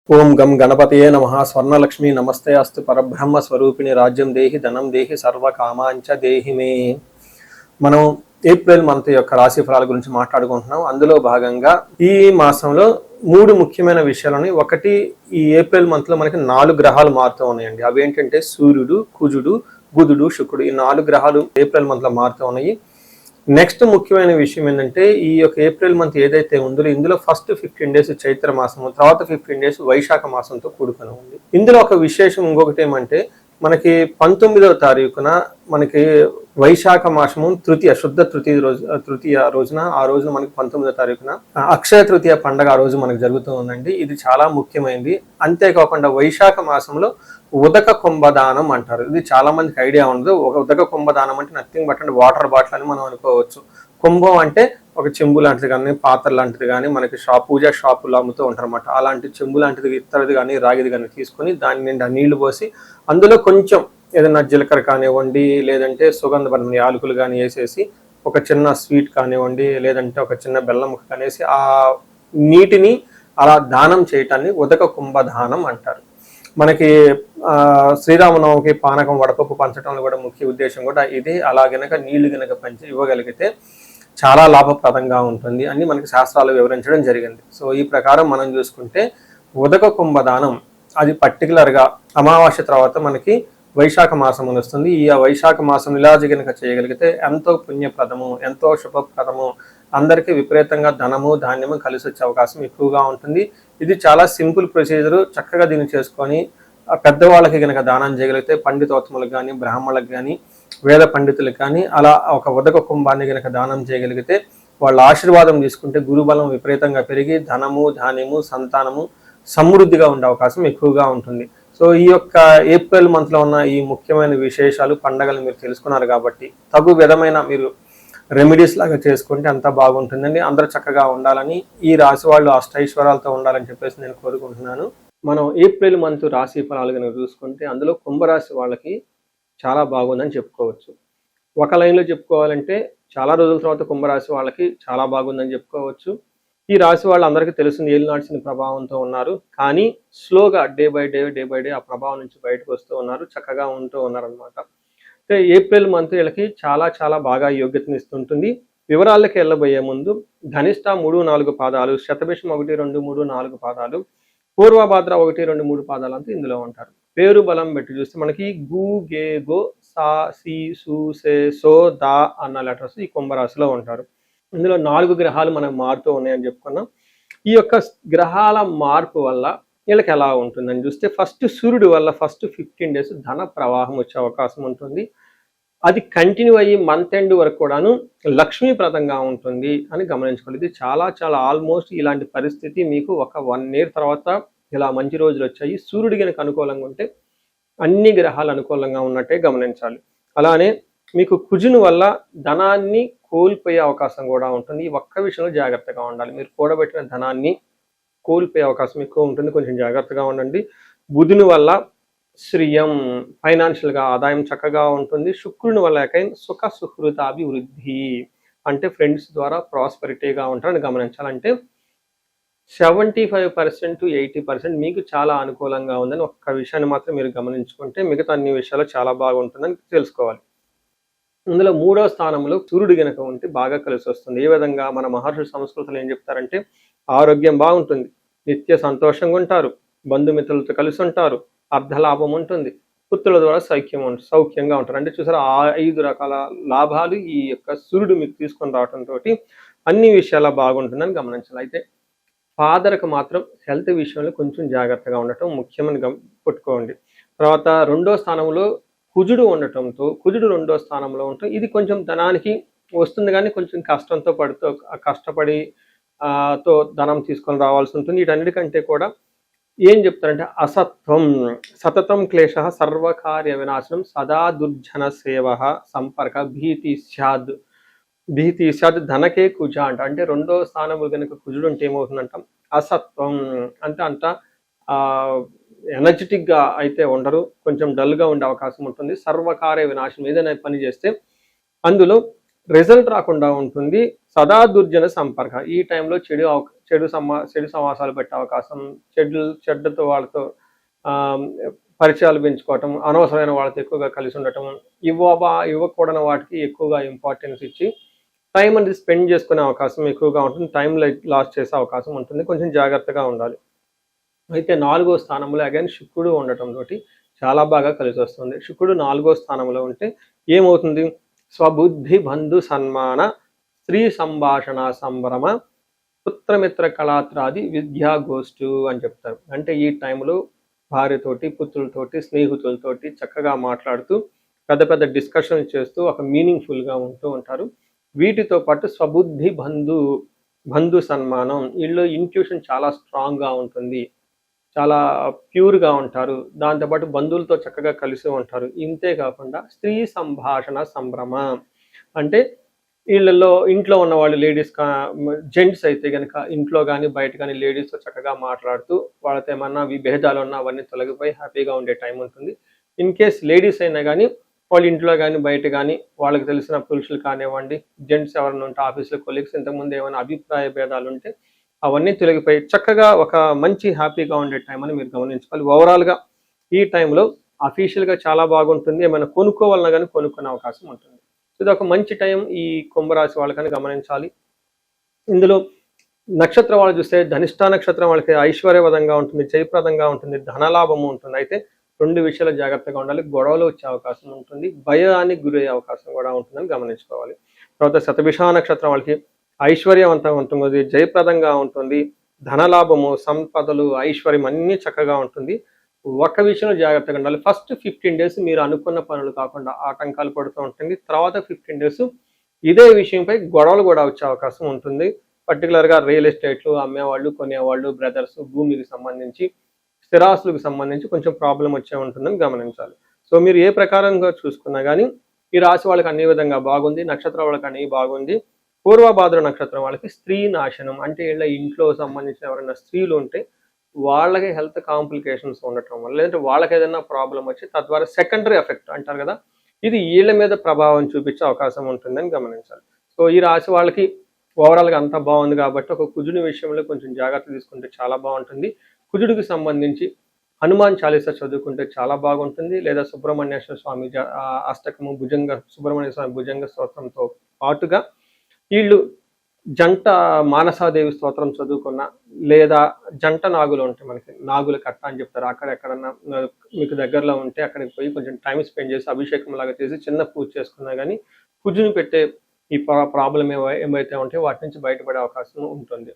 ఓం గం గణపతయే నమః. స్వర్ణలక్ష్మి నమస్తే అస్తు. పరబ్రహ్మ స్వరూపిణి రాజ్యం దేహి ధనం దేహి సర్వకామాంచ దేహి మే. మనం ఏప్రిల్ మంత్ యొక్క రాశి ఫలాల గురించి మాట్లాడుకుంటున్నాం. అందులో భాగంగా ఈ మాసంలో 3 ముఖ్యమైన విషయాలని. ఒకటి, ఈ ఏప్రిల్ మంత్ లో మనకి 4 గ్రహాలు మారుతూ ఉన్నాయండి. అవి ఏంటంటే సూర్యుడు, కుజుడు, బుధుడు, శుక్రుడు. ఈ 4 గ్రహాలు ఏప్రిల్ మంత్ లో మారుతూ ఉన్నాయి. నెక్స్ట్ ముఖ్యమైన విషయం ఏంటంటే, ఈ యొక్క ఏప్రిల్ మంత్ ఏదైతే ఉందో ఇందులో ఫస్ట్ 15 డేస్ చైత్ర మాసము, తర్వాత 15 డేస్ వైశాఖ మాసంతో కూడుకొని ఉంది. ఇందులో ఒక విశేషం ఇంకొకటి ఏమంటే, మనకి 19వ తారీఖున మనకి వైశాఖ మాసము శుద్ధ తృతీయ రోజున మనకి 19వ తారీఖున అక్షయ తృతీయ పండగ ఆ రోజు మనకు జరుగుతూ ఉందండి. ఇది చాలా ముఖ్యమైనది. అంతేకాకుండా వైశాఖ మాసంలో ఉదక కుంభదానం అంటారు. ఇది చాలా మందికి ఐడియా ఉండదు. ఒక ఉదక కుంభదానం అంటే నథింగ్ బట్ అంటే వాటర్ బాటిల్ అని మనం అనుకోవచ్చు. కుంభం అంటే ఒక చెంబు లాంటిది కానీ, పాత్ర లాంటిది కానీ, మనకి పూజా షాపులు అమ్ముతూ ఉంటారు అనమాట. అలాంటి చెంబు లాంటిది, ఇత్తడిది కానీ, రాగిది కానీ తీసుకొని దాని నిండా నీళ్లు పోసి అందులో కొంచెం ఏదైనా జీలకర్ర కానివ్వండి, లేదంటే సుగంధభరిత యాలకులు కానీ వేసేసి, ఒక చిన్న స్వీట్ కానివ్వండి, లేదంటే ఒక చిన్న బెల్లం ముక్క కనేసి ఆ నీటిని అలా దానం చేయటాన్ని ఉదక కుంభదానం అంటారు. మనకి శ్రీరామనవమికి పానకం వడపప్పు పంచడంలో కూడా ముఖ్య ఉద్దేశం కూడా ఇది. అలా గనక నీళ్లు గనక పంచి ఇవ్వగలిగితే చాలా లాభప్రదంగా ఉంటుంది అని మనకి శాస్త్రాలు వివరించడం జరిగింది. సో ఈ ప్రకారం మనం చూసుకుంటే ఉదక కుంభదానం అది పర్టికులర్గా అమావాస్య తర్వాత మనకి వైశాఖ మాసం వస్తుంది. ఈ వైశాఖ మాసం ఇలా గనక చేయగలిగితే ఎంతో పుణ్యప్రదము, ఎంతో శుభప్రదము, అందరికీ విపరీతంగా ధనము ధాన్యము కలిసి వచ్చే అవకాశం ఎక్కువగా ఉంటుంది. ఇది చాలా సింపుల్ ప్రొసీజరు. చక్కగా దీన్ని చేసుకొని పెద్దవాళ్ళకి కనుక దానం చేయగలిగితే, పండితోత్తములకు కానీ, బ్రాహ్మణులకు కానీ, వేద పండితులకు కానీ అలా ఒక ఉదక కుంభాన్ని కనుక దానం చేయగలిగితే, వాళ్ళ ఆశీర్వాదం తీసుకుంటే గురుబలం విపరీతంగా పెరిగి ధనము ధాన్యము సంతానము సమృద్ధిగా ఉండే అవకాశం ఎక్కువగా ఉంటుంది. సో ఈ యొక్క ఏప్రిల్ మంత్లో ఉన్న ఈ ముఖ్యమైన విశేషాలు, పండగలు మీరు తెలుసుకున్నారు కాబట్టి తగు విధమైన మీరు రెమెడీస్ లాగా చేసుకుంటే అంతా బాగుంటుందండి. అందరూ చక్కగా ఉండాలని, ఈ రాశి వాళ్ళు అష్టైశ్వర్యాలతో ఉండాలని చెప్పేసి నేను కోరుకుంటున్నాను. మనం ఏప్రిల్ మంత్ రాశి ఫలాలు కనుక చూసుకుంటే అందులో కుంభరాశి వాళ్ళకి చాలా బాగుందని చెప్పుకోవచ్చు. ఒక లైన్లో చెప్పుకోవాలంటే చాలా రోజుల తర్వాత కుంభరాశి వాళ్ళకి చాలా బాగుందని చెప్పుకోవచ్చు. ఈ రాశి వాళ్ళు అందరికీ తెలుస్తుంది ఏలినాటి ప్రభావంతో ఉన్నారు. కానీ స్లోగా డే బై డే ఆ ప్రభావం నుంచి బయటకు వస్తూ ఉన్నారు, చక్కగా ఉంటూ ఉన్నారనమాట. అంటే ఏప్రిల్ మంత్ వీళ్ళకి చాలా చాలా బాగా యోగ్యతను ఇస్తుంటుంది. వివరాలకి వెళ్ళబోయే ముందు ధనిష్ట 3-4 పాదాలు, శతభిషం 1-2-3-4 పాదాలు, పూర్వభాద్ర 1-2-3 పాదాలు అంతా ఇందులో ఉంటారు. పేరు బలం పెట్టి చూస్తే మనకి గు, గే, గో, సా, సి, సు, సే, సో, దా అన్న లెటర్స్ ఈ కుంభరాశిలో ఉంటారు. ఇందులో 4 గ్రహాలు మనకు మారుతూ ఉన్నాయని చెప్పుకున్నాం. ఈ యొక్క గ్రహాల మార్పు వల్ల వీళ్ళకి ఎలా ఉంటుందని చూస్తే, ఫస్ట్ సూర్యుడు వల్ల ఫస్ట్ 15 డేస్ ధన ప్రవాహం వచ్చే అవకాశం ఉంటుంది. అది కంటిన్యూ అయ్యి మంత్ ఎండ్ వరకు కూడాను లక్ష్మీప్రదంగా ఉంటుంది అని గమనించుకోవాలి. ఇది చాలా చాలా ఆల్మోస్ట్ ఇలాంటి పరిస్థితి మీకు ఒక 1 ఇయర్ తర్వాత ఇలా మంచి రోజులు వచ్చాయి. సూర్యుడి కనుక అనుకూలంగా ఉంటే అన్ని గ్రహాలు అనుకూలంగా ఉన్నట్టే గమనించాలి. అలానే మీకు కుజుని వల్ల ధనాన్ని కోల్పోయే అవకాశం కూడా ఉంటుంది. ఈ ఒక్క విషయంలో జాగ్రత్తగా ఉండాలి. మీరు కూడబెట్టిన ధనాన్ని కోల్పోయే అవకాశం ఎక్కువ ఉంటుంది, కొంచెం జాగ్రత్తగా ఉండండి. బుధుని వల్ల శ్రియం, ఫైనాన్షియల్గా ఆదాయం చక్కగా ఉంటుంది. శుక్రుని వల్ల సుఖ సుహృతాభివృద్ధి అంటే ఫ్రెండ్స్ ద్వారా ప్రాస్పెరిటీగా ఉంటారని గమనించాలంటే 75% to 80% మీకు చాలా అనుకూలంగా ఉందని ఒక్క విషయాన్ని మాత్రం మీరు గమనించుకుంటే మిగతా అన్ని విషయాలు చాలా బాగుంటుందని తెలుసుకోవాలి. ఇందులో 3వ స్థానంలో సూర్యుడు గనక ఉంటే బాగా కలిసి వస్తుంది. ఏ విధంగా మన మహర్షి సంస్కృతులు ఏం చెప్తారంటే, ఆరోగ్యం బాగుంటుంది, నిత్య సంతోషంగా ఉంటారు, బంధుమిత్రులతో కలిసి ఉంటారు, అర్ధలాభం ఉంటుంది, పుత్రుల ద్వారా సౌఖ్యంగా ఉంటారు. అంటే చూసారా, 5 రకాల లాభాలు ఈ యొక్క సూర్యుడు మీకు తీసుకొని రావడంతో అన్ని విషయాల బాగుంటుందని గమనించాలి. అయితే ఫాదర్కి మాత్రం హెల్త్ విషయంలో కొంచెం జాగ్రత్తగా ఉండటం ముఖ్యమని పెట్టుకోండి. తర్వాత 2వ స్థానంలో కుజుడు ఉండటంతో, కుజుడు 2వ స్థానంలో ఉండటం ఇది కొంచెం ధనానికి వస్తుంది, కానీ కొంచెం కష్టపడి తో ధనం తీసుకొని రావాల్సి ఉంటుంది. వీటన్నిటికంటే కూడా ఏం చెప్తారంటే అసత్వం, సతతం క్లేశ, సర్వకార్య వినాశనం, సదా దుర్జన సేవ, సంపర్క, భీతి స్యాద్ ధనకే కుజ అంటే 2వ స్థానంలో కనుక కుజుడు ఉంటే ఏమవుతుందంట, అసత్వం అంటే ఎనర్జెటిక్గా అయితే ఉండరు, కొంచెం డల్గా ఉండే అవకాశం ఉంటుంది. సర్వకార్య వినాశనం, ఏదైనా పని చేస్తే అందులో రిజల్ట్ రాకుండా ఉంటుంది, సదా దుర్జన సంపర్క. ఈ టైంలో చెడు సమాసాలు పెట్టే అవకాశం, చెడ్డతో వాళ్ళతో ఆహ్, పరిచయాలు పెంచుకోవటం, అనవసరమైన వాళ్ళతో ఎక్కువగా కలిసి ఉండటం, ఇవ్వకూడని వాటికి ఎక్కువగా ఇంపార్టెన్స్ ఇచ్చి టైం అనేది స్పెండ్ చేసుకునే అవకాశం ఎక్కువగా ఉంటుంది. టైం లాస్ చేసే అవకాశం ఉంటుంది. కొంచెం జాగ్రత్తగా ఉండాలి. అయితే 4వ స్థానంలో అగైన్ శుక్రుడు ఉండటంతోటి చాలా బాగా కలిసొస్తుంది. శుక్రుడు 4వ స్థానంలో ఉంటే ఏమవుతుంది? స్వబుద్ధి బంధు సన్మాన, స్త్రీ సంభాషణ సంభ్రమ, పుత్రమిత్ర కళాత్రాది విద్యా గోష్ఠు అని చెప్తారు. అంటే ఈ టైంలో భార్యతోటి, పుత్రులతోటి, స్నేహితులతోటి చక్కగా మాట్లాడుతూ పెద్ద పెద్ద డిస్కషన్స్ చేస్తూ ఒక మీనింగ్‌ఫుల్‌గా ఉంటూ ఉంటారు. వీటితో పాటు స్వబుద్ధి బంధు సన్మానం, వీళ్ళలో ఇంట్యూషన్ చాలా స్ట్రాంగ్‌గా ఉంటుంది. చాలా ప్యూర్‌గా ఉంటారు. దాంతో పాటు బంధువులతో చక్కగా కలిసి ఉంటారు. ఇంతే కాకుండా స్త్రీ సంభాషణ సంభ్రమ, అంటే ఇంట్లో ఉన్నవాళ్ళు జెంట్స్ అయితే గనక ఇంట్లో గాని, బయట గాని లేడీస్‌తో చక్కగా మాట్లాడుతూ వాళ్ళతో ఏమన్నా విభేదాలున్నా అవన్నీ తొలగిపోయి హ్యాపీగా ఉండే టైం ఉంటుంది. ఇన్ కేస్ లేడీస్ అయినా గాని వాళ్ళ ఇంట్లో గాని, బయట గాని వాళ్ళకి తెలిసిన పురుషులు కానివ్వండి, జెంట్స్ ఎవరైనా ఉంటే ఆఫీస్‌లో కొలీగ్స్ ఇంతకుముందు ఏమైనా అభిప్రాయ భేదాలుంటే అవన్నీ తొలగిపోయి చక్కగా ఒక మంచి హ్యాపీగా ఉండే టైం అని మీరు గమనించుకోవాలి. ఓవరాల్‌గా ఈ టైంలో అఫీషియల్‌గా చాలా బాగుంటుంది. ఏమైనా కొనుక్కోవాలన్నా గాని కొనుక్కునే అవకాశం ఉంటుంది. ఇదొక మంచి టైం ఈ కుంభరాశి వాళ్ళకని గమనించాలి. ఇందులో నక్షత్రం వాళ్ళు చూస్తే ధనిష్ట నక్షత్రం వాళ్ళకి ఐశ్వర్యవదంగా ఉంటుంది, జయప్రదంగా ఉంటుంది, ధనలాభము ఉంటుంది. అయితే 2 విషయాలు జాగ్రత్తగా ఉండాలి. గొడవలు వచ్చే అవకాశం ఉంటుంది. భయానికి గురయ్యే అవకాశం కూడా ఉంటుందని గమనించుకోవాలి. తర్వాత శతభిష నక్షత్రం వాళ్ళకి ఐశ్వర్యవంతంగా ఉంటుంది, జయప్రదంగా ఉంటుంది, ధనలాభము, సంపదలు, ఐశ్వర్యం అన్నీ చక్కగా ఉంటుంది. ఒక్క విషయంలో జాగ్రత్తగా ఉండాలి. ఫస్ట్ 15 డేస్ మీరు అనుకున్న పనులు కాకుండా ఆటంకాలు పడుతూ ఉంటుంది. తర్వాత 15 డేస్ ఇదే విషయంపై గొడవలు కూడా వచ్చే అవకాశం ఉంటుంది. పర్టికులర్‌గా రియల్ ఎస్టేట్లు అమ్మేవాళ్ళు, కొనేవాళ్ళు, బ్రదర్స్, భూమికి సంబంధించి, స్థిరాస్తులకు సంబంధించి కొంచెం ప్రాబ్లమ్ వచ్చే ఉంటుందని గమనించాలి. సో మీరు ఏ ప్రకారంగా చూసుకున్నా గానీ, ఈ రాశి వాళ్ళకి అన్ని విధంగా బాగుంది. నక్షత్రం వాళ్ళకి అన్నీ బాగుంది. పూర్వభాద్ర నక్షత్రం వాళ్ళకి స్త్రీ నాశనం, అంటే ఈళ్ళ ఇంట్లో సంబంధించిన ఎవరైనా స్త్రీలు ఉంటే వాళ్ళకి హెల్త్ కాంప్లికేషన్స్ ఉండటం వల్ల, లేదంటే వాళ్ళకేదైనా ప్రాబ్లమ్ వచ్చి తద్వారా సెకండరీ ఎఫెక్ట్ అంటారు కదా! ఇది ఈళ్ళ మీద ప్రభావం చూపించే అవకాశం ఉంటుందని గమనించాలి. సో ఈ రాశి వాళ్ళకి ఓవరాల్‌గా అంతా బాగుంది కాబట్టి ఒక కుజుని విషయంలో కొంచెం జాగ్రత్త తీసుకుంటే చాలా బాగుంటుంది. కుజుడికి సంబంధించి హనుమాన్ చాలీసా చదువుకుంటే చాలా బాగుంటుంది. లేదా సుబ్రహ్మణ్యేశ్వర స్వామి అష్టకము, సుబ్రహ్మణ్య స్వామి భుజంగ స్తోత్రంతో పాటుగా ఈళ్ళు జంట మానసాదేవి స్తోత్రం చదువుకున్న, లేదా జంట నాగులు ఉంటాయి మనకి. నాగుల కట్ట అని చెప్తారు. అక్కడెక్కడన్నా మీకు దగ్గరలో ఉంటే అక్కడికి పోయి కొంచెం టైం స్పెండ్ చేసి అభిషేకం లాగా చేసి చిన్న పూజ చేసుకున్నా గానీ కుజుని పెట్టే ఈ ప్రాబ్లమ్ ఏవైతే ఉంటాయో వాటి నుంచి బయటపడే అవకాశం ఉంటుంది.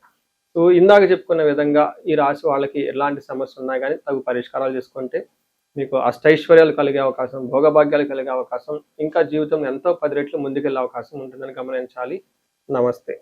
సో ఇందాక చెప్పుకున్న విధంగా ఈ రాశి వాళ్ళకి ఎలాంటి సమస్య ఉన్నా గానీ తగు పరిష్కారాలు చేసుకుంటే మీకు అష్టైశ్వర్యాలు కలిగే అవకాశం, భోగభాగ్యాలు కలిగే అవకాశం, ఇంకా జీవితం ఎంతో 10 రెట్లు ముందుకెళ్ళే అవకాశం ఉంటుందని గమనించాలి. నమస్తే.